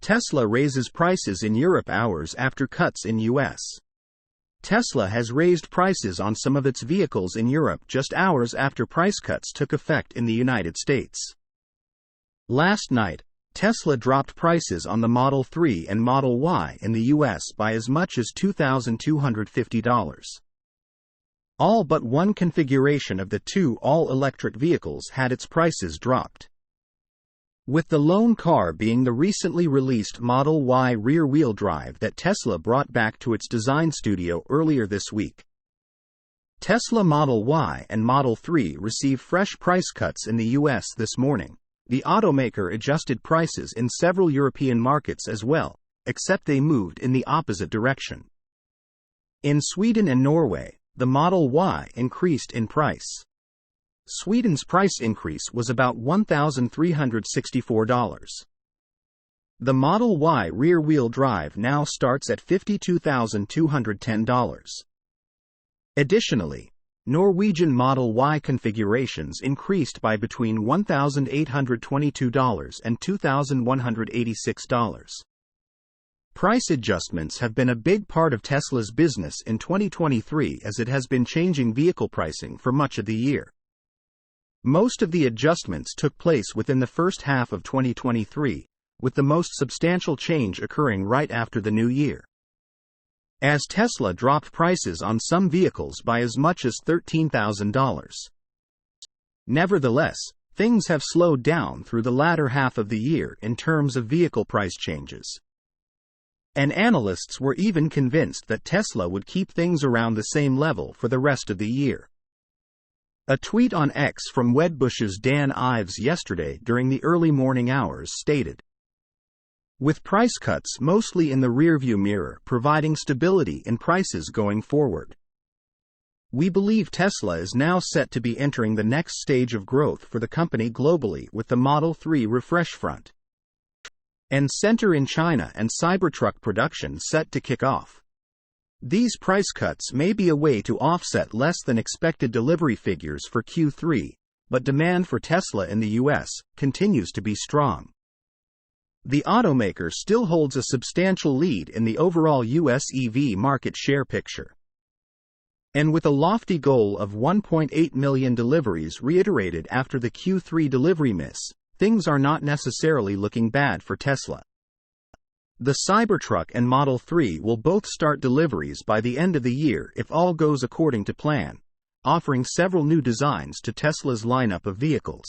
Tesla raises prices in Europe hours after cuts in US. Tesla has raised prices on some of its vehicles in Europe just hours after price cuts took effect in the United States. Last night, Tesla dropped prices on the Model 3 and Model Y in the US by as much as $2,250. All but one configuration of the two all-electric vehicles had its prices dropped, with the lone car being the recently released Model Y rear-wheel drive that Tesla brought back to its design studio earlier this week. Tesla Model Y and Model 3 received fresh price cuts in the US this morning. The automaker adjusted prices in several European markets as well, except they moved in the opposite direction. In Sweden and Norway, the Model Y increased in price. Sweden's price increase was about $1,364. The Model Y rear-wheel drive now starts at $52,210. Additionally, Norwegian Model Y configurations increased by between $1,822 and $2,186. Price adjustments have been a big part of Tesla's business in 2023 as it has been changing vehicle pricing for much of the year. Most of the adjustments took place within the first half of 2023, with the most substantial change occurring right after the new year, as Tesla dropped prices on some vehicles by as much as $13,000. Nevertheless, things have slowed down through the latter half of the year in terms of vehicle price changes, and analysts were even convinced that Tesla would keep things around the same level for the rest of the year. A tweet on X from Wedbush's Dan Ives yesterday during the early morning hours stated, "With price cuts mostly in the rearview mirror providing stability in prices going forward, we believe Tesla is now set to be entering the next stage of growth for the company globally with the Model 3 refresh front and center in China and Cybertruck production set to kick off. These price cuts may be a way to offset less than expected delivery figures for Q3, but demand for Tesla in the US continues to be strong." The automaker still holds a substantial lead in the overall US EV market share picture, and with a lofty goal of 1.8 million deliveries reiterated after the Q3 delivery miss, things are not necessarily looking bad for Tesla. The Cybertruck and Model 3 will both start deliveries by the end of the year if all goes according to plan, offering several new designs to Tesla's lineup of vehicles.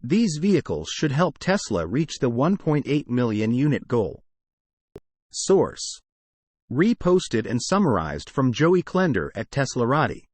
These vehicles should help Tesla reach the 1.8 million unit goal. Source: reposted and summarized from Joey Klender at Teslarati.